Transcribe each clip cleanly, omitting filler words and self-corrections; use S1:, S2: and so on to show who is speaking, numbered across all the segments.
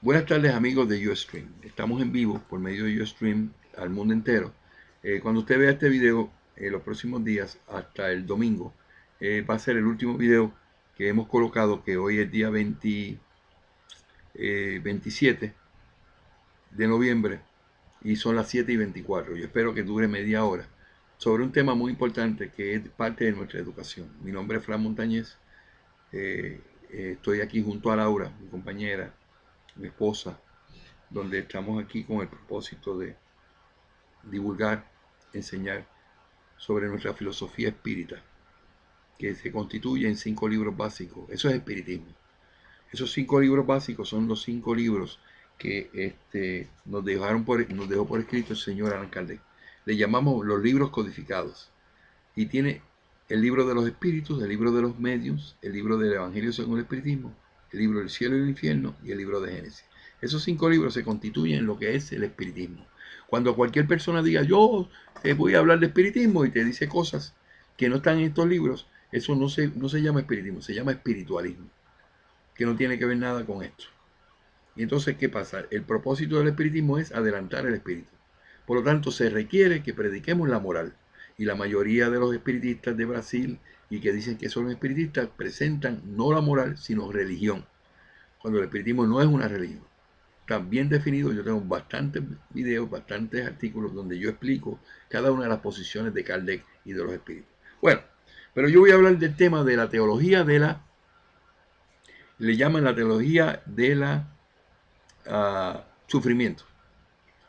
S1: Buenas tardes amigos de Ustream. Estamos en vivo por medio de Ustream al mundo entero. Cuando usted vea este video, los próximos días, hasta el domingo, va a ser el último video que hemos colocado, que hoy es día 27 de noviembre y son las 7:24. Yo espero que dure media hora sobre un tema muy importante que es parte de nuestra educación. Mi nombre es Fran Montañez. Estoy aquí junto a Laura, mi compañera, mi esposa, donde estamos aquí con el propósito de divulgar, enseñar sobre nuestra filosofía espírita, que se constituye en 5 libros básicos. Eso es espiritismo. Esos 5 libros básicos son los 5 libros que nos dejó por escrito el señor Allan Kardec. Le llamamos los libros codificados. Y tiene el libro de los espíritus, el libro de los medios, el libro del Evangelio según el espiritismo, el libro del cielo y el infierno y el libro de Génesis. Esos 5 libros se constituyen en lo que es el espiritismo. Cuando cualquier persona diga, yo voy a hablar de espiritismo y te dice cosas que no están en estos libros, eso no se llama espiritismo, se llama espiritualismo, que no tiene que ver nada con esto. Y entonces, ¿qué pasa? El propósito del espiritismo es adelantar el espíritu. Por lo tanto, se requiere que prediquemos la moral. Y la mayoría de los espiritistas de Brasil y que dicen que son espiritistas presentan no la moral, sino religión. Cuando el espiritismo no es una religión. Está bien definido. Yo tengo bastantes videos, bastantes artículos donde yo explico cada una de las posiciones de Kardec y de los espíritus. Bueno, pero yo voy a hablar del tema de la teología de la, le llaman la teología de la sufrimiento.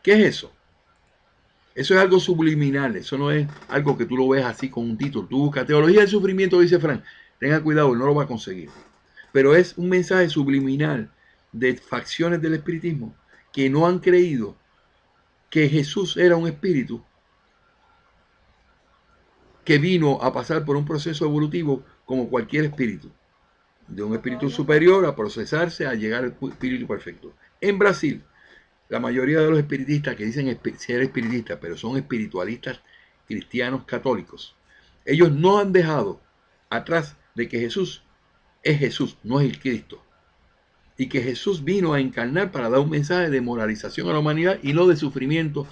S1: ¿Qué es eso? Eso es algo subliminal, eso no es algo que tú lo ves así con un título. Tú buscas teología del sufrimiento, dice Frank, tenga cuidado, no lo va a conseguir. Pero es un mensaje subliminal de facciones del espiritismo que no han creído que Jesús era un espíritu que vino a pasar por un proceso evolutivo como cualquier espíritu, de un espíritu superior a procesarse a llegar al espíritu perfecto. En Brasil, la mayoría de los espiritistas que dicen ser espiritistas, pero son espiritualistas cristianos católicos, ellos no han dejado atrás de que Jesús es Jesús, no es el Cristo. Y que Jesús vino a encarnar para dar un mensaje de moralización a la humanidad y no de sufrimiento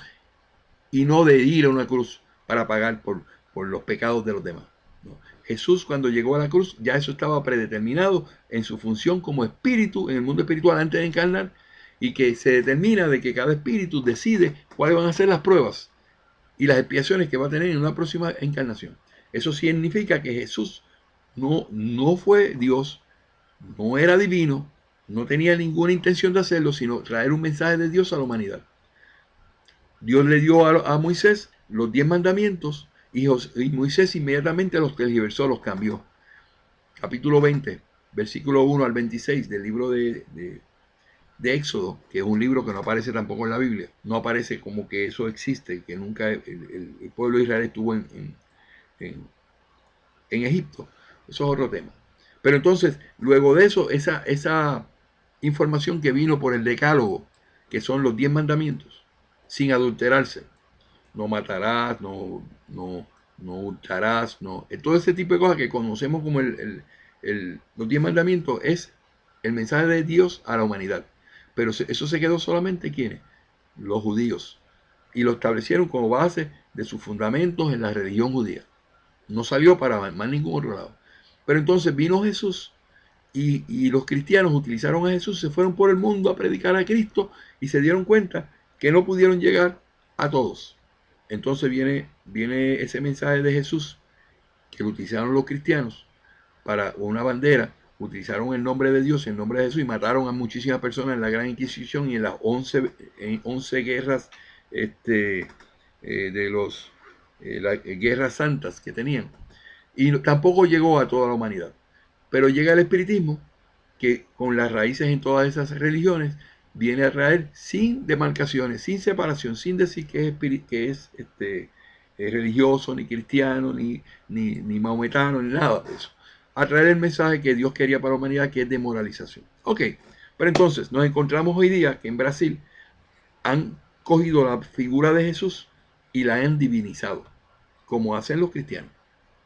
S1: y no de ir a una cruz para pagar por los pecados de los demás. No. Jesús cuando llegó a la cruz ya eso estaba predeterminado en su función como espíritu en el mundo espiritual antes de encarnar, y que se determina de que cada espíritu decide cuáles van a ser las pruebas y las expiaciones que va a tener en una próxima encarnación. Eso significa que Jesús no fue Dios, no era divino, no tenía ninguna intención de hacerlo, sino traer un mensaje de Dios a la humanidad. Dios le dio a Moisés los 10 mandamientos y Moisés inmediatamente los tergiversó, los cambió. Capítulo 20, versículo 1 al 26 del libro de Éxodo, que es un libro que no aparece tampoco en la Biblia. No aparece como que eso existe, que nunca el pueblo de Israel estuvo en, en Egipto. Eso es otro tema. Pero entonces, luego de eso, esa información que vino por el decálogo, que son los 10 mandamientos, sin adulterarse, no matarás, no hurtarás, no. Todo ese tipo de cosas que conocemos como los 10 mandamientos es el mensaje de Dios a la humanidad. Pero eso se quedó solamente ¿quiénes? Los judíos. Y lo establecieron como base de sus fundamentos en la religión judía. No salió para más ningún otro lado. Pero entonces vino Jesús y los cristianos utilizaron a Jesús, se fueron por el mundo a predicar a Cristo y se dieron cuenta que no pudieron llegar a todos. Entonces viene ese mensaje de Jesús que lo utilizaron los cristianos para una bandera, utilizaron el nombre de Dios, el nombre de Jesús, y mataron a muchísimas personas en la Gran Inquisición y en las 11 guerras de las guerras santas que tenían. Y tampoco llegó a toda la humanidad. Pero llega el espiritismo, que con las raíces en todas esas religiones, viene a traer sin demarcaciones, sin separación, sin decir que es religioso, ni cristiano, ni maometano, ni nada de eso. A traer el mensaje que Dios quería para la humanidad, que es de moralización. Ok, pero entonces nos encontramos hoy día que en Brasil han cogido la figura de Jesús y la han divinizado, como hacen los cristianos,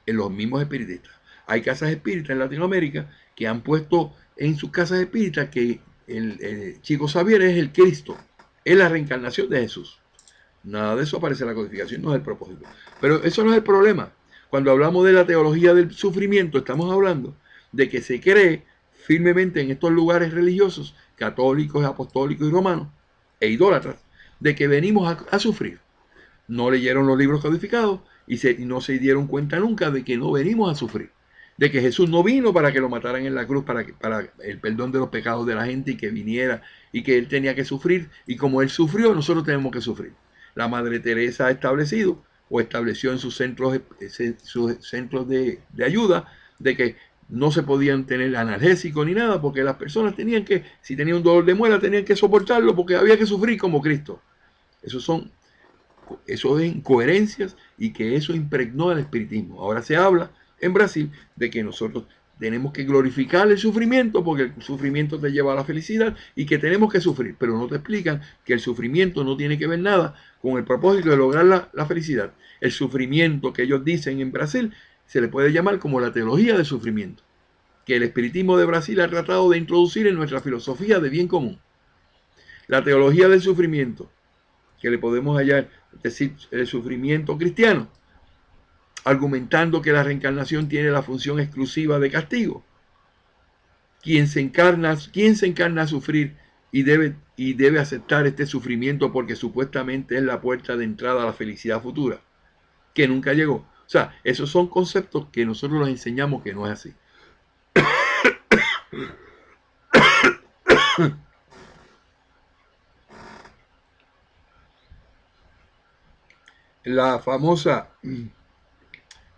S1: en los mismos espiritistas. Hay casas espíritas en Latinoamérica que han puesto en sus casas espíritas que el Chico Xavier es el Cristo, es la reencarnación de Jesús. Nada de eso aparece en la codificación, no es el propósito. Pero eso no es el problema. Cuando hablamos de la teología del sufrimiento, estamos hablando de que se cree firmemente en estos lugares religiosos, católicos, apostólicos y romanos, e idólatras, de que venimos a sufrir. No leyeron los libros codificados y no se dieron cuenta nunca de que no venimos a sufrir. De que Jesús no vino para que lo mataran en la cruz, para el perdón de los pecados de la gente y que viniera y que él tenía que sufrir. Y como él sufrió, nosotros tenemos que sufrir. La Madre Teresa ha establecido o estableció en sus centros de ayuda de que no se podían tener analgésicos ni nada porque las personas tenían que, si tenían un dolor de muela, tenían que soportarlo porque había que sufrir como Cristo. Eso es incoherencias y que eso impregnó al espiritismo. Ahora se habla en Brasil de que nosotros tenemos que glorificar el sufrimiento porque el sufrimiento te lleva a la felicidad y que tenemos que sufrir, pero no te explican que el sufrimiento no tiene que ver nada con el propósito de lograr la felicidad. El sufrimiento que ellos dicen en Brasil se le puede llamar como la teología del sufrimiento, que el espiritismo de Brasil ha tratado de introducir en nuestra filosofía de bien común. La teología del sufrimiento, que le podemos hallar, es decir, el sufrimiento cristiano, argumentando que la reencarnación tiene la función exclusiva de castigo. Quien se encarna a sufrir y debe aceptar este sufrimiento porque supuestamente es la puerta de entrada a la felicidad futura, que nunca llegó. O sea, esos son conceptos que nosotros los enseñamos que no es así. La famosa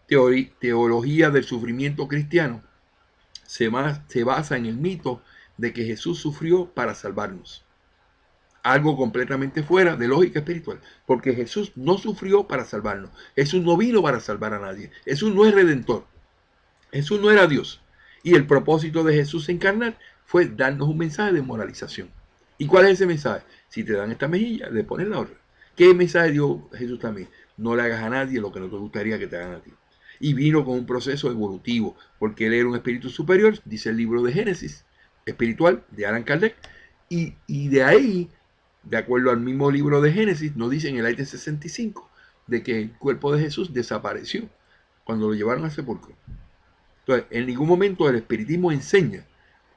S1: teología del sufrimiento cristiano se basa en el mito de que Jesús sufrió para salvarnos. Algo completamente fuera de lógica espiritual, porque Jesús no sufrió para salvarnos. Jesús no vino para salvar a nadie. Jesús no es redentor. Jesús no era Dios. Y el propósito de Jesús encarnar fue darnos un mensaje de moralización. ¿Y cuál es ese mensaje? Si te dan esta mejilla, le pones la otra. ¿Qué mensaje dio Jesús también? No le hagas a nadie lo que no te gustaría que te hagan a ti. Y vino con un proceso evolutivo, porque él era un espíritu superior, dice el libro de Génesis, espiritual, de Allan Kardec, y de ahí, de acuerdo al mismo libro de Génesis, nos dice en el año 65, de que el cuerpo de Jesús desapareció cuando lo llevaron al sepulcro. Entonces, en ningún momento el espiritismo enseña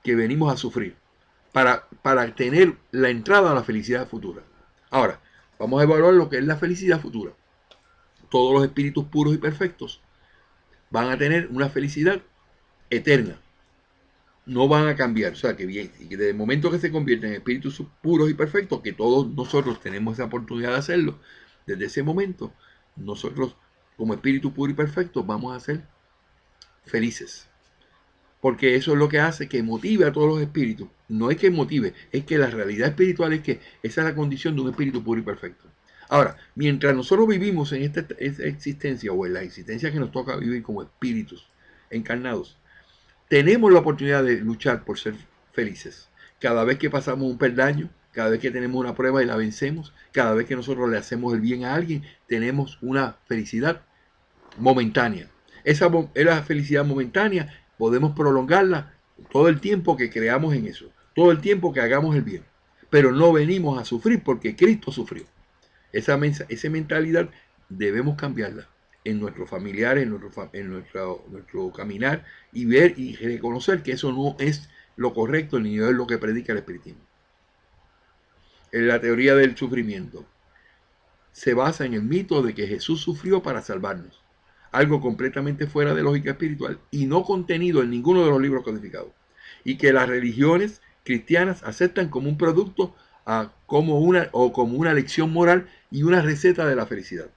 S1: que venimos a sufrir para tener la entrada a la felicidad futura. Ahora, vamos a evaluar lo que es la felicidad futura. Todos los espíritus puros y perfectos van a tener una felicidad eterna. No van a cambiar. O sea, que bien, y que desde el momento que se convierten en espíritus puros y perfectos, que todos nosotros tenemos esa oportunidad de hacerlo, desde ese momento, nosotros como espíritu puro y perfecto vamos a ser felices. Porque eso es lo que hace que motive a todos los espíritus. No es que motive, es que la realidad espiritual es que esa es la condición de un espíritu puro y perfecto. Ahora, mientras nosotros vivimos en esta existencia o en la existencia que nos toca vivir como espíritus encarnados, tenemos la oportunidad de luchar por ser felices. Cada vez que pasamos un peldaño, cada vez que tenemos una prueba y la vencemos, cada vez que nosotros le hacemos el bien a alguien, tenemos una felicidad momentánea. Esa es la felicidad momentánea, podemos prolongarla todo el tiempo que creamos en eso, todo el tiempo que hagamos el bien. Pero no venimos a sufrir porque Cristo sufrió. Esa mentalidad debemos cambiarla en nuestros familiares, en nuestro caminar y ver y reconocer que eso no es lo correcto ni es lo que predica el espiritismo. En la teoría del sufrimiento se basa en el mito de que Jesús sufrió para salvarnos, algo completamente fuera de lógica espiritual y no contenido en ninguno de los libros codificados, y que las religiones cristianas aceptan como un producto como una lección moral y una receta de la felicidad.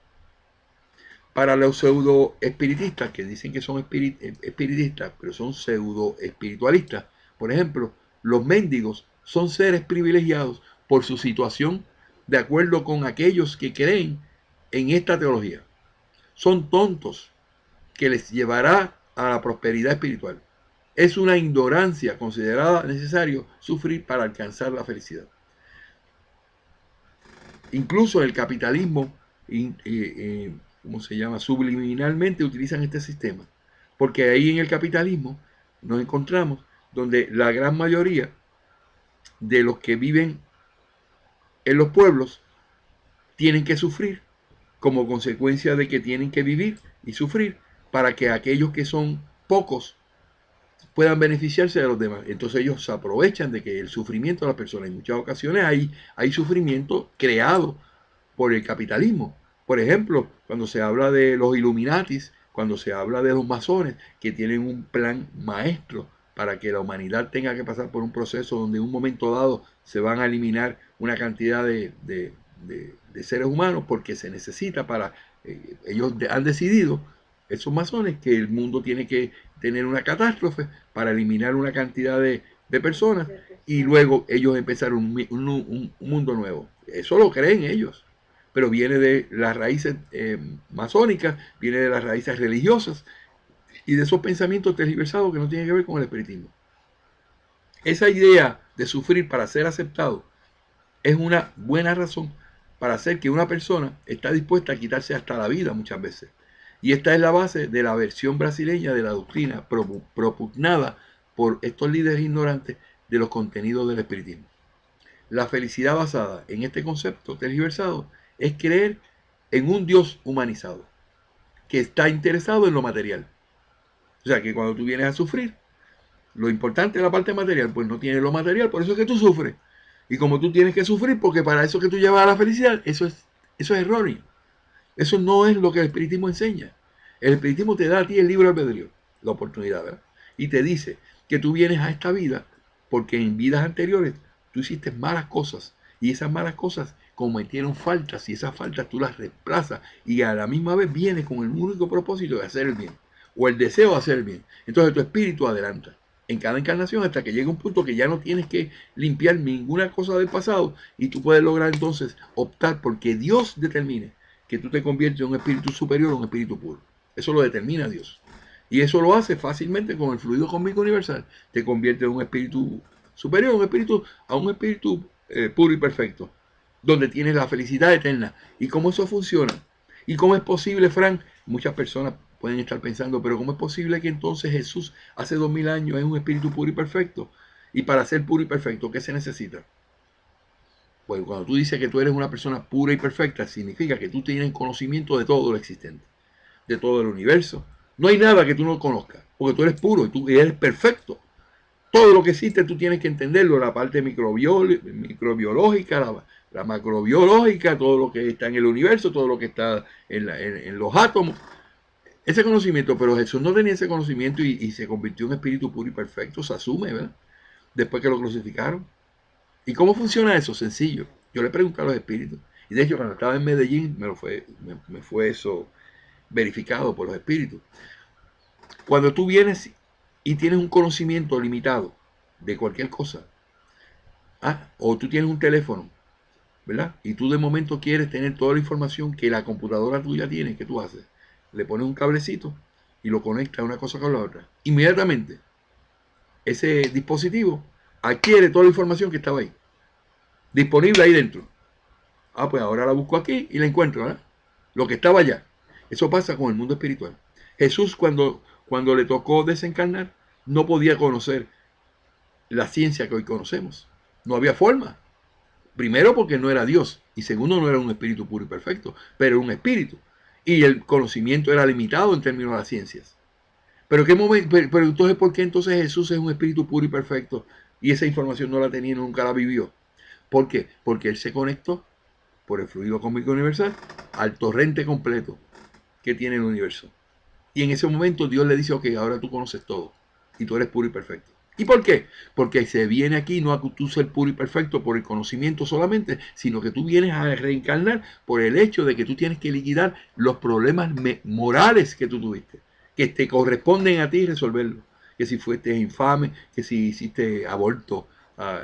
S1: Para los pseudo espiritistas, que dicen que son espiritistas, pero son pseudo espiritualistas, por ejemplo, los mendigos son seres privilegiados por su situación de acuerdo con aquellos que creen en esta teología. Son tontos que les llevará a la prosperidad espiritual. Es una ignorancia considerada necesario sufrir para alcanzar la felicidad. Incluso en el capitalismo, ¿cómo se llama? Subliminalmente utilizan este sistema. Porque ahí en el capitalismo nos encontramos donde la gran mayoría de los que viven en los pueblos tienen que sufrir como consecuencia de que tienen que vivir y sufrir para que aquellos que son pocos puedan beneficiarse de los demás. Entonces ellos se aprovechan de que el sufrimiento de las personas, en muchas ocasiones hay sufrimiento creado por el capitalismo. Por ejemplo, cuando se habla de los Illuminatis, cuando se habla de los masones, que tienen un plan maestro para que la humanidad tenga que pasar por un proceso donde en un momento dado se van a eliminar una cantidad de seres humanos porque se necesita para, ellos han decidido, esos masones, que el mundo tiene que tener una catástrofe para eliminar una cantidad de personas y luego ellos empezar un mundo nuevo. Eso lo creen ellos, pero viene de las raíces masónicas, viene de las raíces religiosas y de esos pensamientos tergiversados que no tienen que ver con el espiritismo. Esa idea de sufrir para ser aceptado es una buena razón para hacer que una persona está dispuesta a quitarse hasta la vida muchas veces. Y esta es la base de la versión brasileña de la doctrina propugnada por estos líderes ignorantes de los contenidos del espiritismo. La felicidad basada en este concepto tergiversado es creer en un Dios humanizado, que está interesado en lo material. O sea, que cuando tú vienes a sufrir, lo importante es la parte material, pues no tienes lo material, por eso es que tú sufres. Y como tú tienes que sufrir, porque para eso que tú llevas a la felicidad, eso es erróneo. Eso no es lo que el espiritismo enseña. El espiritismo te da a ti el libre albedrío, la oportunidad, ¿verdad? Y te dice que tú vienes a esta vida porque en vidas anteriores tú hiciste malas cosas y esas malas cosas cometieron faltas y esas faltas tú las reemplazas y a la misma vez vienes con el único propósito de hacer el bien o el deseo de hacer el bien. Entonces tu espíritu adelanta en cada encarnación hasta que llega un punto que ya no tienes que limpiar ninguna cosa del pasado y tú puedes lograr entonces optar porque Dios determine que tú te conviertes en un espíritu superior o un espíritu puro. Eso lo determina Dios. Y eso lo hace fácilmente con el fluido cósmico universal. Te convierte en un espíritu superior, a un espíritu puro y perfecto, donde tienes la felicidad eterna. ¿Y cómo eso funciona? ¿Y cómo es posible, Frank? Muchas personas pueden estar pensando, pero ¿cómo es posible que entonces Jesús hace 2000 años es un espíritu puro y perfecto? Y para ser puro y perfecto, ¿qué se necesita? Pues cuando tú dices que tú eres una persona pura y perfecta, significa que tú tienes conocimiento de todo lo existente, de todo el universo. No hay nada que tú no conozcas, porque tú eres puro y tú eres perfecto. Todo lo que existe tú tienes que entenderlo, la parte microbiológica, la macrobiológica, todo lo que está en el universo, todo lo que está en los átomos. Ese conocimiento, pero Jesús no tenía ese conocimiento y se convirtió en espíritu puro y perfecto, se asume, ¿verdad? Después que lo crucificaron. ¿Y cómo funciona eso? Sencillo. Yo le pregunté a los espíritus. Y de hecho, cuando estaba en Medellín, me fue eso verificado por los espíritus. Cuando tú vienes y tienes un conocimiento limitado de cualquier cosa, o tú tienes un teléfono, ¿verdad? Y tú de momento quieres tener toda la información que la computadora tuya tiene, ¿qué tú haces? Le pones un cablecito y lo conectas una cosa con la otra. Inmediatamente, ese dispositivo adquiere toda la información que estaba ahí, disponible ahí dentro. Pues ahora la busco aquí y la encuentro, ¿verdad? Lo que estaba allá. Eso pasa con el mundo espiritual. Jesús cuando le tocó desencarnar, no podía conocer la ciencia que hoy conocemos. No había forma. Primero porque no era Dios y segundo no era un espíritu puro y perfecto, pero era un espíritu. Y el conocimiento era limitado en términos de las ciencias. Pero, pero entonces, ¿por qué entonces Jesús es un espíritu puro y perfecto y esa información no la tenía y nunca la vivió? ¿Por qué? Porque él se conectó por el fluido cósmico universal al torrente completo que tiene el universo. Y en ese momento Dios le dice, ok, ahora tú conoces todo y tú eres puro y perfecto. ¿Y por qué? Porque se viene aquí no a tú ser puro y perfecto por el conocimiento solamente, sino que tú vienes a reencarnar por el hecho de que tú tienes que liquidar los problemas morales que tú tuviste, que te corresponden a ti resolverlos. Que si fuiste infame, que si hiciste aborto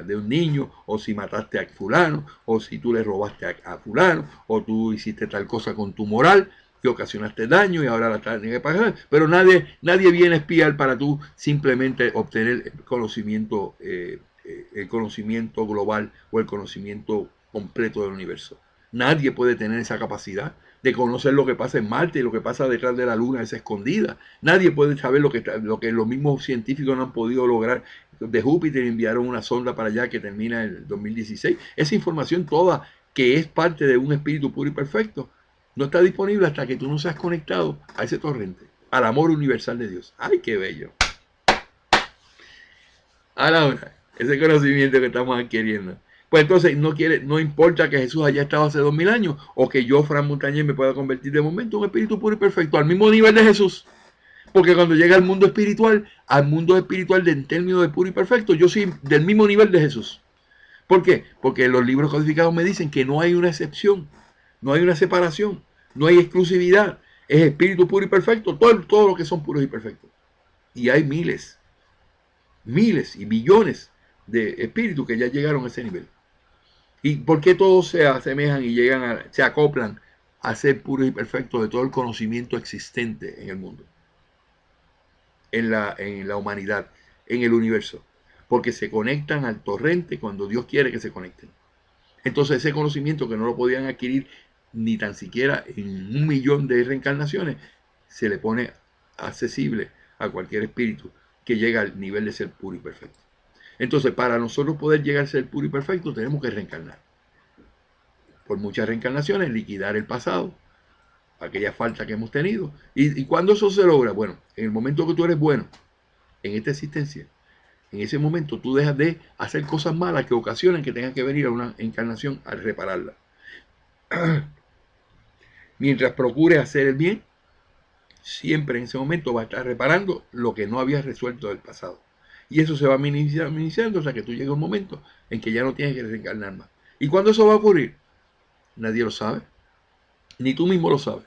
S1: de un niño, o si mataste a fulano, o si tú le robaste a fulano, o tú hiciste tal cosa con tu moral, que ocasionaste daño y ahora la tienes que pagar. Pero nadie viene a espiar para tú simplemente obtener el conocimiento global o el conocimiento completo del universo. Nadie puede tener esa capacidad de conocer lo que pasa en Marte y lo que pasa detrás de la Luna, esa escondida. Nadie puede saber lo que los mismos científicos no han podido lograr de Júpiter, enviaron una sonda para allá que termina en el 2016. Esa información toda, que es parte de un espíritu puro y perfecto, no está disponible hasta que tú no seas conectado a ese torrente, al amor universal de Dios. ¡Ay, qué bello! Ahora, ese conocimiento que estamos adquiriendo. Pues entonces no importa que Jesús haya estado hace 2000 años o que yo, Fran Montañez, me pueda convertir de momento en un espíritu puro y perfecto, al mismo nivel de Jesús. Porque cuando llega al mundo espiritual en términos de puro y perfecto, yo soy del mismo nivel de Jesús. ¿Por qué? Porque los libros codificados me dicen que no hay una excepción, no hay una separación, no hay exclusividad. Es espíritu puro y perfecto, todo lo que son puros y perfectos. Y hay miles y billones de espíritus que ya llegaron a ese nivel. ¿Y por qué todos se asemejan y se acoplan a ser puros y perfectos de todo el conocimiento existente en el mundo? En la humanidad, en el universo, porque se conectan al torrente cuando Dios quiere que se conecten. Entonces ese conocimiento que no lo podían adquirir ni tan siquiera en 1.000.000 de reencarnaciones, se le pone accesible a cualquier espíritu que llega al nivel de ser puro y perfecto. Entonces, para nosotros poder llegar a ser puro y perfecto, tenemos que reencarnar. Por muchas reencarnaciones, liquidar el pasado, aquella falta que hemos tenido. ¿Y cuándo eso se logra? Bueno, en el momento que tú eres bueno en esta existencia, en ese momento tú dejas de hacer cosas malas que ocasionan que tengas que venir a una encarnación a repararla. Mientras procures hacer el bien, siempre en ese momento va a estar reparando lo que no habías resuelto del pasado. Y eso se va minimizando hasta que tú llegas a un momento en que ya no tienes que reencarnar más. ¿Y cuándo eso va a ocurrir? Nadie lo sabe. Ni tú mismo lo sabes.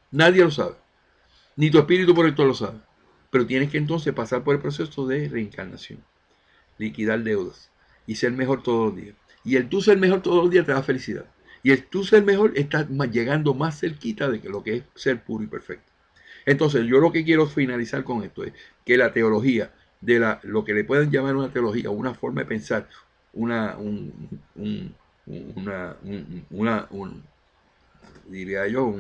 S1: Nadie lo sabe. Ni tu espíritu protector lo sabe. Pero tienes que entonces pasar por el proceso de reencarnación. Liquidar deudas. Y ser mejor todos los días. Y el tú ser mejor todos los días te da felicidad. Y el tú ser mejor está llegando más cerquita de lo que es ser puro y perfecto. Entonces, yo lo que quiero finalizar con esto es que la teología, lo que le pueden llamar una teología, una forma de pensar, diría yo,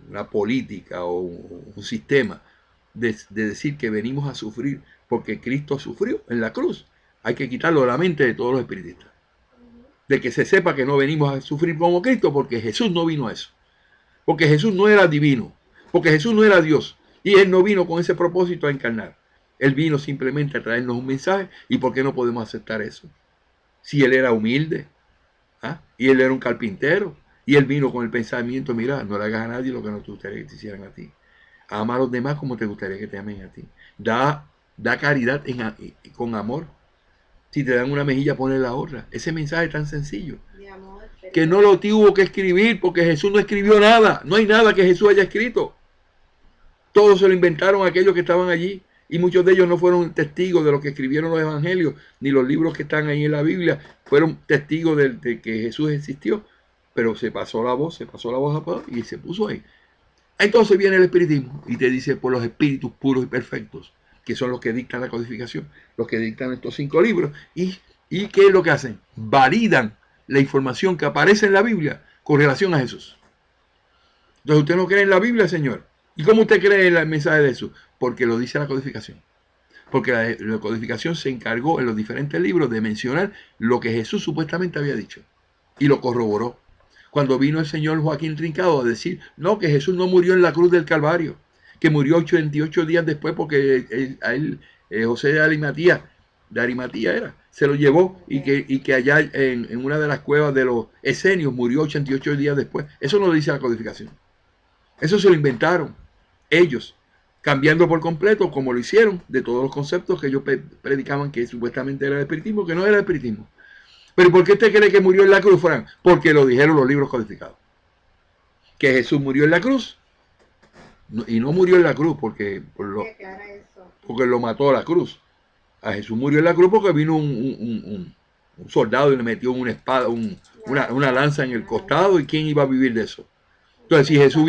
S1: una política o un sistema de decir que venimos a sufrir porque Cristo sufrió en la cruz. Hay que quitarlo de la mente de todos los espiritistas. De que se sepa que no venimos a sufrir como Cristo porque Jesús no vino a eso. Porque Jesús no era divino. Porque Jesús no era Dios. Y Él no vino con ese propósito a encarnar. Él vino simplemente a traernos un mensaje. ¿Y por qué no podemos aceptar eso? Si Él era humilde. Y Él era un carpintero. Y Él vino con el pensamiento, mira, no le hagas a nadie lo que no te gustaría que te hicieran a ti. Ama a los demás como te gustaría que te amen a ti. Da caridad con amor. Si te dan una mejilla, ponle la otra. Ese mensaje tan sencillo. Que no lo tuvo que escribir porque Jesús no escribió nada. No hay nada que Jesús haya escrito. Todo se lo inventaron aquellos que estaban allí. Y muchos de ellos no fueron testigos de lo que escribieron los evangelios, ni los libros que están ahí en la Biblia. Fueron testigos de que Jesús existió. Pero se pasó la voz a todos y se puso ahí. Entonces viene el espiritismo y te dice por los espíritus puros y perfectos, que son los que dictan la codificación, los que dictan estos 5 libros. ¿Y qué es lo que hacen? Validan la información que aparece en la Biblia con relación a Jesús. Entonces usted no cree en la Biblia, señor. ¿Y cómo usted cree en el mensaje de Jesús? Porque lo dice la codificación. Porque la codificación se encargó en los diferentes libros de mencionar lo que Jesús supuestamente había dicho. Y lo corroboró. Cuando vino el señor Joaquín Trincado a decir, no, que Jesús no murió en la cruz del Calvario, que murió 88 días después porque José de Arimatea era, se lo llevó y que allá en una de las cuevas de los esenios murió 88 días después. Eso no lo dice la codificación. Eso se lo inventaron ellos, cambiando por completo, como lo hicieron, de todos los conceptos que ellos predicaban que supuestamente era el espiritismo, que no era el espiritismo. ¿Pero por qué usted cree que murió en la cruz, Fran? Porque lo dijeron los libros codificados. Que Jesús murió en la cruz. Y no murió en la cruz porque lo mató a la cruz. A Jesús murió en la cruz porque vino un soldado y le metió una espada, una lanza en el costado. ¿Y quién iba a vivir de eso? Entonces, si Jesús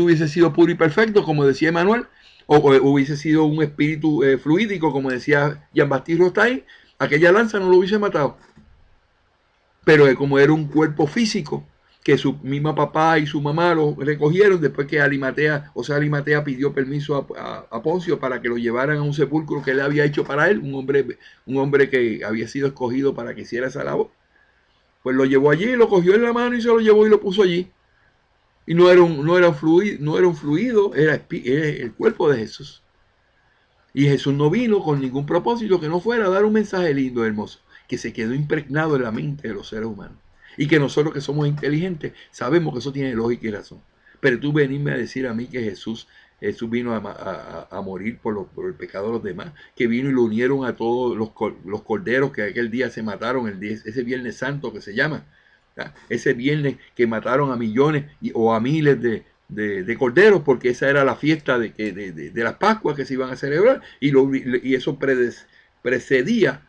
S1: hubiese sido puro y perfecto, como decía Emmanuel, o hubiese sido un espíritu fluídico, como decía Jean-Baptiste Rostaing, aquella lanza no lo hubiese matado. Pero como era un cuerpo físico que su misma papá y su mamá lo recogieron después que Arimatea pidió permiso a Poncio para que lo llevaran a un sepulcro que él había hecho para él, un hombre que había sido escogido para que hiciera esa labor. Pues lo llevó allí, lo cogió en la mano y se lo llevó y lo puso allí. Y no era un fluido, era el cuerpo de Jesús. Y Jesús no vino con ningún propósito que no fuera a dar un mensaje lindo, hermoso, que se quedó impregnado en la mente de los seres humanos. Y que nosotros que somos inteligentes sabemos que eso tiene lógica y razón. Pero tú venirme a decir a mí que Jesús vino a morir por el pecado de los demás, que vino y lo unieron a todos los corderos que aquel día se mataron, ese Viernes Santo que se llama, ¿verdad? Ese viernes que mataron a millones o a miles de corderos, porque esa era la fiesta de las Pascuas que se iban a celebrar, y eso precedía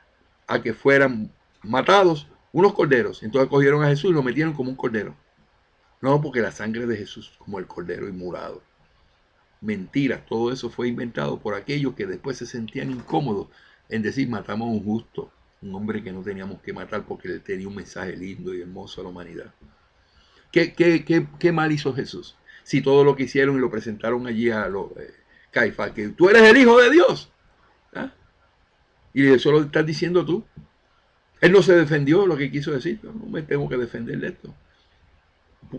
S1: a que fueran matados unos corderos. Entonces cogieron a Jesús y lo metieron como un cordero. No, porque la sangre de Jesús, como el cordero inmolado. Mentira, todo eso fue inventado por aquellos que después se sentían incómodos en decir matamos a un justo, un hombre que no teníamos que matar porque él tenía un mensaje lindo y hermoso a la humanidad. ¿Qué mal hizo Jesús? Si todo lo que hicieron y lo presentaron allí a los Caifás, que tú eres el Hijo de Dios. ¿Ah? Y eso lo estás diciendo tú. Él no se defendió lo que quiso decir. No me tengo que defender de esto.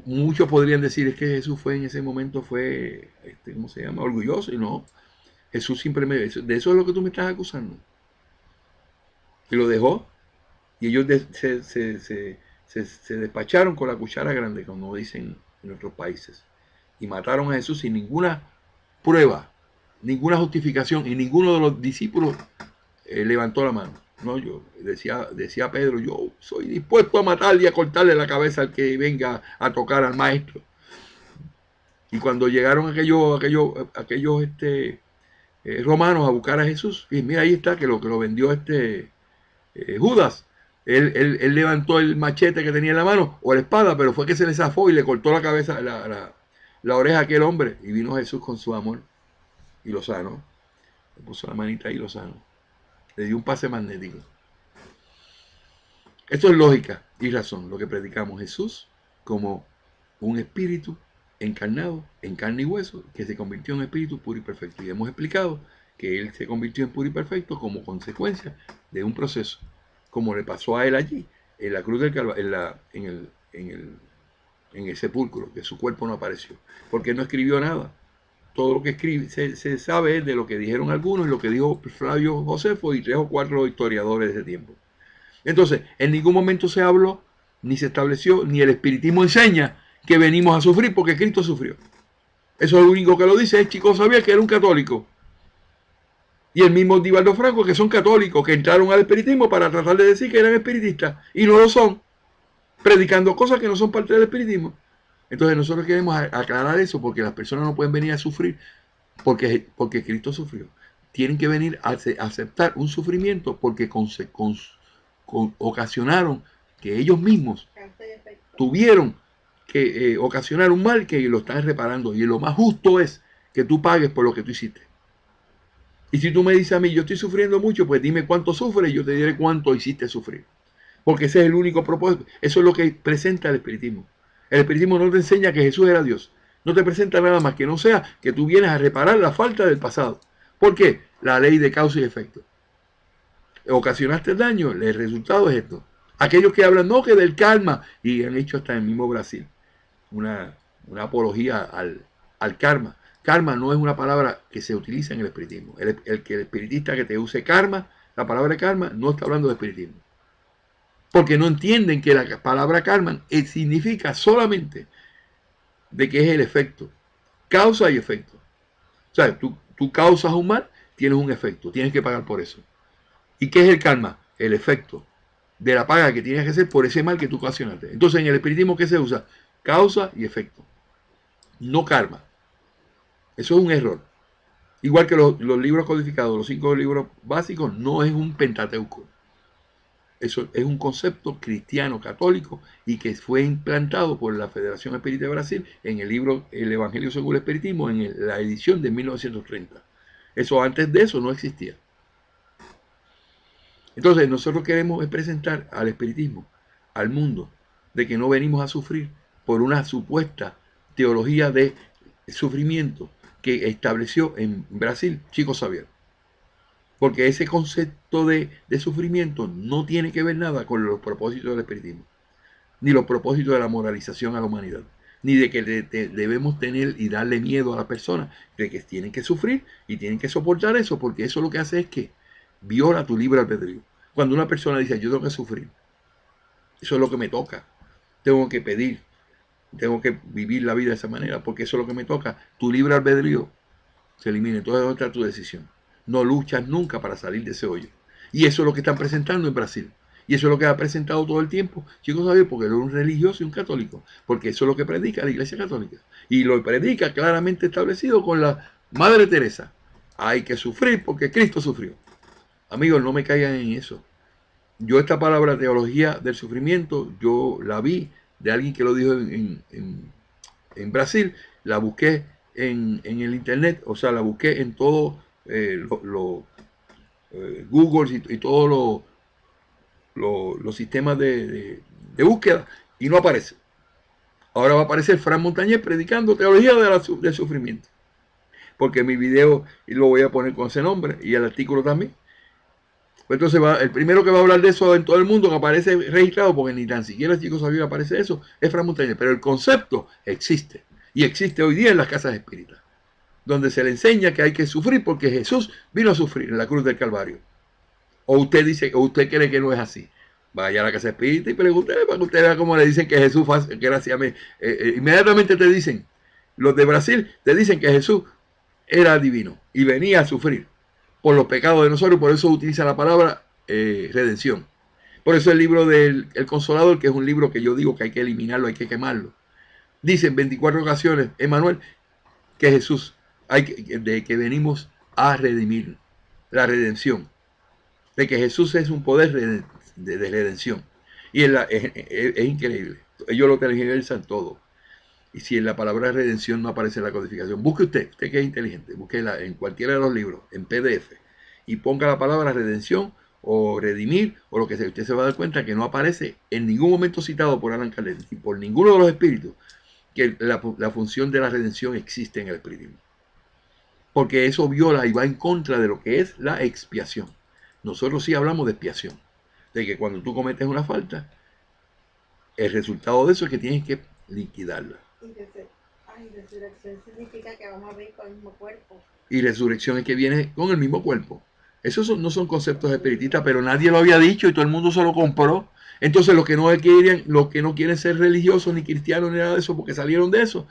S1: Muchos podrían decir es que Jesús fue en ese momento, ¿cómo se llama? Orgulloso. Y no, Jesús simplemente, de eso es lo que tú me estás acusando. Y lo dejó. Y ellos se despacharon con la cuchara grande, como dicen en otros países. Y mataron a Jesús sin ninguna prueba, ninguna justificación. Y ninguno de los discípulos levantó la mano. No, yo decía Pedro, yo soy dispuesto a matarle y a cortarle la cabeza al que venga a tocar al maestro. Y cuando llegaron aquellos romanos a buscar a Jesús, y mira, ahí está, que lo vendió Judas. Él levantó el machete que tenía en la mano, o la espada, pero fue que se le zafó y le cortó la cabeza, la oreja a aquel hombre. Y vino Jesús con su amor y lo sanó. Le puso la manita y lo sanó. Le dio un pase magnético. Esto es lógica y razón, lo que predicamos. Jesús como un espíritu encarnado en carne y hueso, que se convirtió en espíritu puro y perfecto. Y hemos explicado que Él se convirtió en puro y perfecto como consecuencia de un proceso, como le pasó a Él allí, en la cruz del Calvario, en el sepulcro, que su cuerpo no apareció, porque no escribió nada. Todo lo que escribe se sabe de lo que dijeron algunos y lo que dijo Flavio Josefo y 3 o 4 historiadores de ese tiempo. Entonces, en ningún momento se habló, ni se estableció, ni el espiritismo enseña que venimos a sufrir porque Cristo sufrió. Eso es lo único que lo dice es Chico Xavier, que era un católico. Y el mismo Divaldo Franco, que son católicos, que entraron al espiritismo para tratar de decir que eran espiritistas, y no lo son, predicando cosas que no son parte del espiritismo. Entonces nosotros queremos aclarar eso, porque las personas no pueden venir a sufrir porque Cristo sufrió. Tienen que venir a aceptar un sufrimiento porque ocasionaron que ellos mismos tuvieron que ocasionar un mal que lo están reparando. Y lo más justo es que tú pagues por lo que tú hiciste. Y si tú me dices a mí, yo estoy sufriendo mucho, pues dime cuánto sufres y yo te diré cuánto hiciste sufrir. Porque ese es el único propósito. Eso es lo que presenta el espiritismo. El espiritismo no te enseña que Jesús era Dios. No te presenta nada más que no sea que tú vienes a reparar la falta del pasado. ¿Por qué? La ley de causa y efecto. Ocasionaste el daño, el resultado es esto. Aquellos que hablan, no, que del karma, y han hecho hasta en el mismo Brasil una apología al karma. Karma no es una palabra que se utiliza en el espiritismo. El espiritista que te use karma, la palabra karma, no está hablando de espiritismo. Porque no entienden que la palabra karma significa solamente de que es el efecto. Causa y efecto. O sea, tú causas un mal, tienes un efecto, tienes que pagar por eso. ¿Y qué es el karma? El efecto de la paga que tienes que hacer por ese mal que tú ocasionaste. Entonces, en el espiritismo, ¿qué se usa? Causa y efecto. No karma. Eso es un error. Igual que los libros codificados, los 5 libros básicos, no es un pentateuco. Eso es un concepto cristiano católico y que fue implantado por la Federación Espírita de Brasil en el libro El Evangelio según el Espiritismo, en la edición de 1930. Eso antes de eso no existía. Entonces nosotros queremos presentar al espiritismo, al mundo, de que no venimos a sufrir por una supuesta teología de sufrimiento que estableció en Brasil Chico Xavier. Porque ese concepto de sufrimiento no tiene que ver nada con los propósitos del espiritismo, ni los propósitos de la moralización a la humanidad, ni de que debemos tener y darle miedo a las personas, de que tienen que sufrir y tienen que soportar eso, porque eso lo que hace es que viola tu libre albedrío. Cuando una persona dice, yo tengo que sufrir, eso es lo que me toca, tengo que pedir, tengo que vivir la vida de esa manera, porque eso es lo que me toca, tu libre albedrío se elimina, entonces otra tu decisión. No luchas nunca para salir de ese hoyo. Y eso es lo que están presentando en Brasil. Y eso es lo que ha presentado todo el tiempo. Chicos, ¿sabes? Porque él es un religioso y un católico. Porque eso es lo que predica la Iglesia Católica. Y lo predica claramente establecido con la Madre Teresa. Hay que sufrir porque Cristo sufrió. Amigos, no me caigan en eso. Yo esta palabra teología del sufrimiento, yo la vi de alguien que lo dijo en Brasil. La busqué en el internet, o sea, la busqué en todo Google y todos los sistemas de búsqueda y no aparece. Ahora va a aparecer Fran Montañez predicando teología del sufrimiento. Porque mi video lo voy a poner con ese nombre y el artículo también. Pues entonces el primero que va a hablar de eso en todo el mundo, que aparece registrado, porque ni tan siquiera el Chico Xavier aparece eso, es Fran Montañez. Pero el concepto existe. Y existe hoy día en las casas espíritas, donde se le enseña que hay que sufrir porque Jesús vino a sufrir en la cruz del Calvario. O usted dice, o usted cree que no es así. Vaya a la casa espírita y pregúntele para que usted vea cómo le dicen que Jesús, gracias a mí. Inmediatamente te dicen, los de Brasil te dicen que Jesús era divino y venía a sufrir por los pecados de nosotros, por eso utiliza la palabra redención. Por eso el libro del Consolador, que es un libro que yo digo que hay que eliminarlo, hay que quemarlo. Dice en 24 ocasiones, Emmanuel, que Jesús, de que venimos a redimir, la redención, de que Jesús es un poder de redención. Y es increíble, ellos lo tergiversan todo. Y si en la palabra redención no aparece en la codificación, busque usted que es inteligente, búsquela en cualquiera de los libros, en PDF, y ponga la palabra redención o redimir, o lo que sea, usted se va a dar cuenta que no aparece en ningún momento citado por Allan Kardec y por ninguno de los espíritus que la función de la redención existe en el espiritismo. Porque eso viola y va en contra de lo que es la expiación. Nosotros sí hablamos de expiación, de que cuando tú cometes una falta, el resultado de eso es que tienes que liquidarla.
S2: Y resurrección significa que vamos a venir con el mismo cuerpo.
S1: Y resurrección es que viene con el mismo cuerpo. Esos no son conceptos espiritistas, pero nadie lo había dicho y todo el mundo se lo compró. Entonces los que no quieren ser religiosos ni cristianos ni nada de eso porque salieron de eso,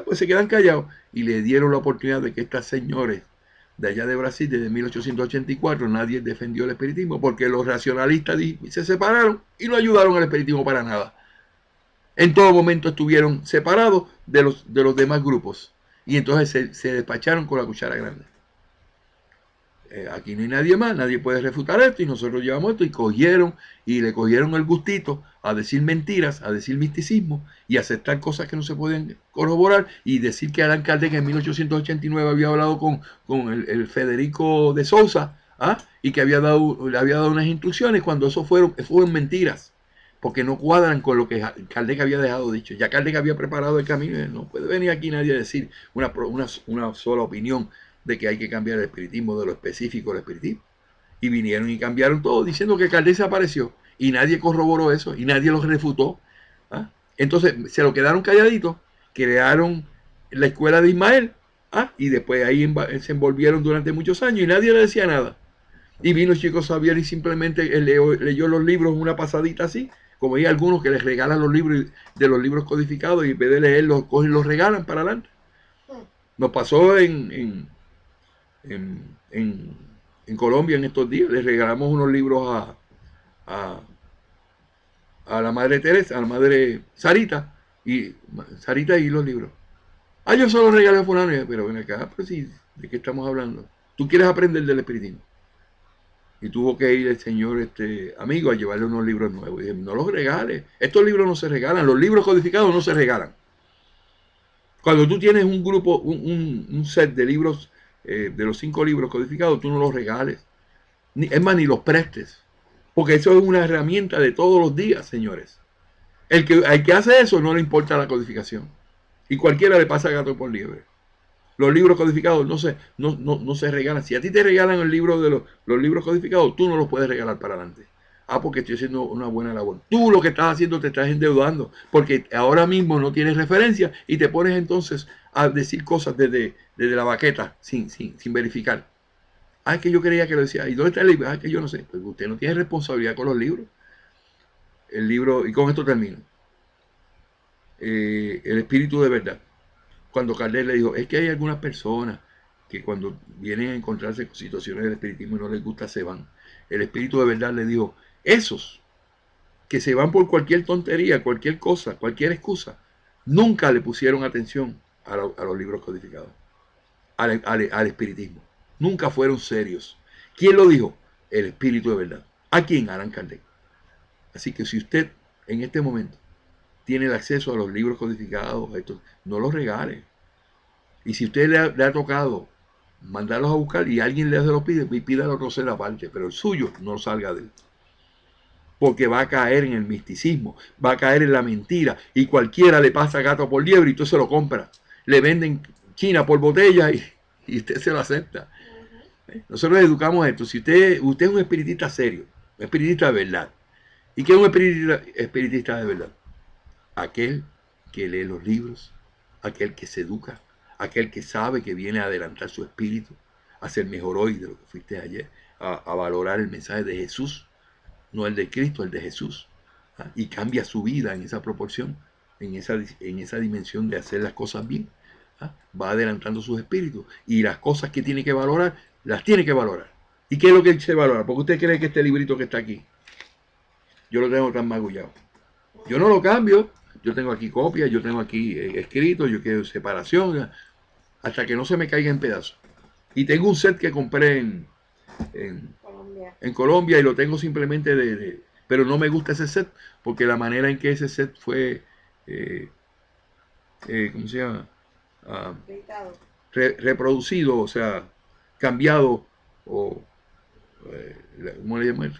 S1: pues se quedan callados y le dieron la oportunidad de que estas señores de allá de Brasil desde 1884 nadie defendió el espiritismo porque los racionalistas se separaron y no ayudaron al espiritismo para nada. En todo momento estuvieron separados de los demás grupos y entonces se despacharon con la cuchara grande. Aquí no hay nadie más, nadie puede refutar esto y nosotros llevamos esto y le cogieron el gustito a decir mentiras, a decir misticismo y a aceptar cosas que no se pueden corroborar y decir que Allan Kardec en 1889 había hablado con Federico de Sousa y que le había dado unas instrucciones cuando eso fueron mentiras porque no cuadran con lo que Kardec había dejado dicho. Ya Kardec había preparado el camino y no puede venir aquí nadie a decir una sola opinión de que hay que cambiar el espiritismo de lo específico del espiritismo. Y vinieron y cambiaron todo diciendo que Kardec se apareció y nadie corroboró eso y nadie lo refutó. Entonces se lo quedaron calladitos, crearon la escuela de Ismael y después ahí se envolvieron durante muchos años y nadie le decía nada. Y vino Chico Xavier y simplemente leyó los libros una pasadita así, como hay algunos que les regalan los libros de los libros codificados y en vez de leerlos cogen y los regalan para adelante. Nos pasó en Colombia en estos días. Les regalamos unos libros a la madre Teresa, a la madre Sarita y los libros. Yo solo regalé a fulano, pero ven acá, pues sí, ¿de qué estamos hablando? Tú quieres aprender del espiritismo. Y tuvo que ir el señor amigo a llevarle unos libros nuevos. Y dije, no los regales. Estos libros no se regalan. Los libros codificados no se regalan. Cuando tú tienes un grupo, un set de libros, de los 5 libros codificados, tú no los regales. Es más, ni los prestes. Porque eso es una herramienta de todos los días, señores. El que hace eso no le importa la codificación. Y cualquiera le pasa gato por liebre. Los libros codificados no se regalan. Si a ti te regalan el libro de los libros codificados, tú no los puedes regalar para adelante. Ah, porque estoy haciendo una buena labor. Tú lo que estás haciendo te estás endeudando, porque ahora mismo no tienes referencia y te pones entonces a decir cosas desde la baqueta sin verificar. Ah, es que yo creía que lo decía. ¿Y dónde está el libro? Ah, es que yo no sé. Pues usted no tiene responsabilidad con los libros. El libro, y con esto termino. El espíritu de verdad. Cuando Kardec le dijo, es que hay algunas personas que cuando vienen a encontrarse con situaciones del espiritismo y no les gusta, se van. El espíritu de verdad le dijo, esos que se van por cualquier tontería, cualquier cosa, cualquier excusa, nunca le pusieron atención a los libros codificados, al espiritismo. Nunca fueron serios. ¿Quién lo dijo? El espíritu de verdad. ¿A quién? Allan Kardec. Así que si usted en este momento tiene el acceso a los libros codificados, no los regale. Y si usted le ha tocado mandarlos a buscar y alguien le los pide, pídalo otro ser aparte, pero el suyo no salga de él. Porque va a caer en el misticismo, va a caer en la mentira, y cualquiera le pasa gato por liebre y usted se lo compra. Le venden China por botella y usted se lo acepta. Nosotros educamos esto. Si usted es un espiritista serio, un espiritista de verdad. ¿Y qué es un espiritista de verdad? Aquel que lee los libros, aquel que se educa, aquel que sabe que viene a adelantar su espíritu, a ser mejor hoy de lo que fuiste ayer, a valorar el mensaje de Jesús, no el de Cristo, el de Jesús, y cambia su vida en esa proporción, en esa dimensión de hacer las cosas bien. Va adelantando sus espíritus y las cosas que tiene que valorar, las tiene que valorar. ¿Y qué es lo que se valora? Porque usted cree que este librito que está aquí, yo lo tengo tan magullado. Yo no lo cambio, yo tengo aquí copias, yo tengo aquí escrito, yo quiero separación, hasta que no se me caiga en pedazos. Y tengo un set que compré en, en Colombia y lo tengo simplemente pero no me gusta ese set, porque la manera en que ese set fue, ¿cómo se llama? Ah, reproducido, o sea, cambiado, o, ¿cómo le llaman?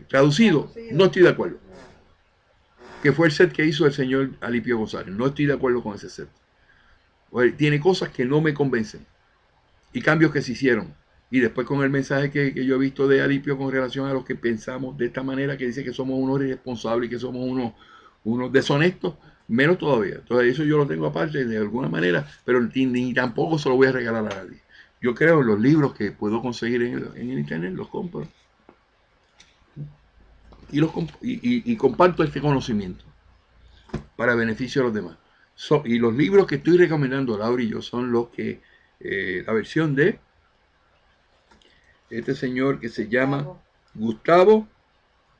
S1: Traducido, no estoy de acuerdo. Que fue el set que hizo el señor Alipio González. No estoy de acuerdo con ese set. Tiene cosas que no me convencen y cambios que se hicieron. Y después con el mensaje que yo he visto de Alipio con relación a los que pensamos de esta manera, que dice que somos unos irresponsables y que somos unos deshonestos, menos todavía. Entonces eso yo lo tengo aparte de alguna manera, pero ni tampoco se lo voy a regalar a nadie. Yo creo en los libros que puedo conseguir en el internet, los compro. Y comparto este conocimiento para beneficio de los demás. Y los libros que estoy recomendando, Laura y yo, son los que, la versión de este señor que se llama Gustavo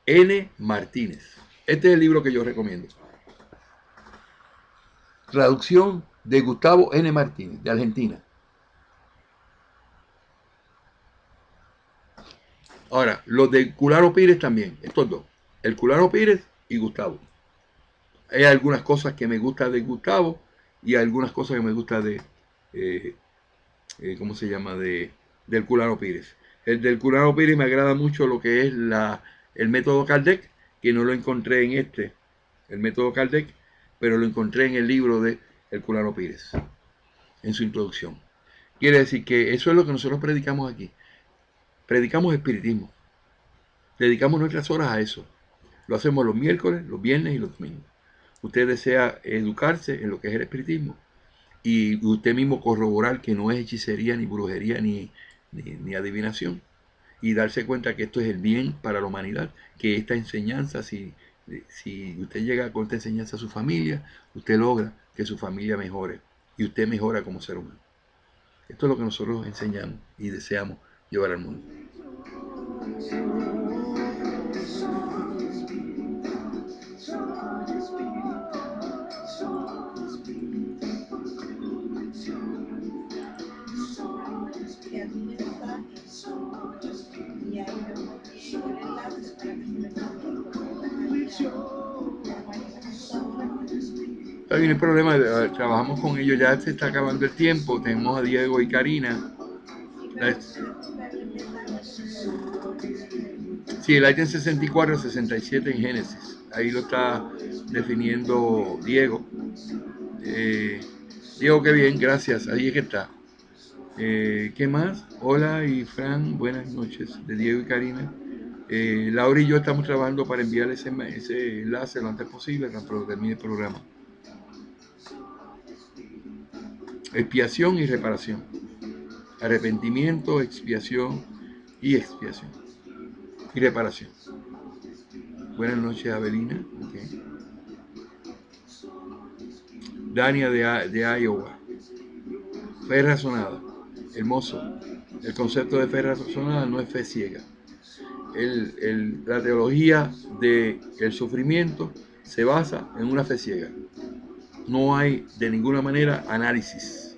S1: N. Martínez. Este es el libro que yo recomiendo. Traducción de Gustavo N. Martínez, de Argentina. Ahora, los de Cularo Pires también, estos dos. El Cularo Pires y Gustavo. Hay algunas cosas que me gustan de Gustavo y algunas cosas que me gustan de, ¿cómo se llama? Del Cularo Pires. El del Cularo Pires me agrada mucho lo que es el método Kardec, que no lo encontré en el método Kardec, pero lo encontré en el libro de el Cularo Pires, en su introducción. Quiere decir que eso es lo que nosotros predicamos aquí. Predicamos espiritismo. Dedicamos nuestras horas a eso. Lo hacemos los miércoles, los viernes y los domingos. Usted desea educarse en lo que es el espiritismo y usted mismo corroborar que no es hechicería, ni brujería, ni adivinación, y darse cuenta que esto es el bien para la humanidad, que esta enseñanza, si usted llega con esta enseñanza a su familia, usted logra que su familia mejore y usted mejora como ser humano. Esto es lo que nosotros enseñamos y deseamos llevar al mundo. Hay un problema, trabajamos con ellos, ya se está acabando el tiempo, tenemos a Diego y Karina. Sí, el item 64-67 en Génesis. ahí lo está definiendo Diego. Diego, qué bien, gracias, ahí es que está. ¿Qué más? Hola y Fran, buenas noches, de Diego y Karina. Laura y yo estamos trabajando para enviar ese enlace lo antes posible, cuando termine el programa. Expiación y reparación. Arrepentimiento, expiación y expiación. Y reparación. Buenas noches, Avelina. Okay. Dania de Iowa. Fe razonada. Hermoso. El concepto de fe razonada no es fe ciega. La teología del sufrimiento se basa en una fe ciega. No hay de ninguna manera análisis.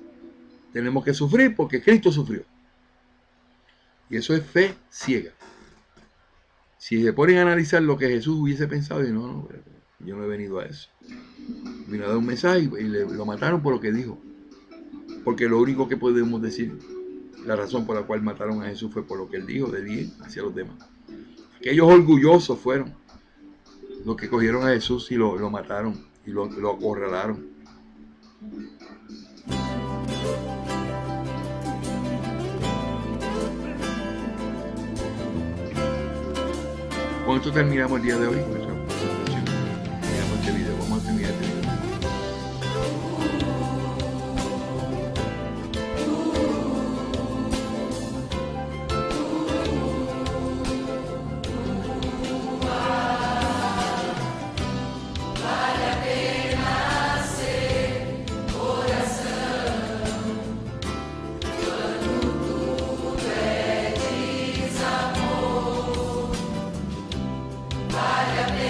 S1: Tenemos que sufrir porque Cristo sufrió. Y eso es fe ciega. Si se ponen a analizar lo que Jesús hubiese pensado, no, yo no he venido a eso. Vino a dar un mensaje y lo mataron por lo que dijo. Porque lo único que podemos decir, la razón por la cual mataron a Jesús fue por lo que él dijo de bien hacia los demás. Aquellos orgullosos fueron los que cogieron a Jesús y lo mataron y lo acorralaron. Con esto terminamos el día de hoy. Terminamos este video. Vamos a terminar este video.
S3: Vale a pena.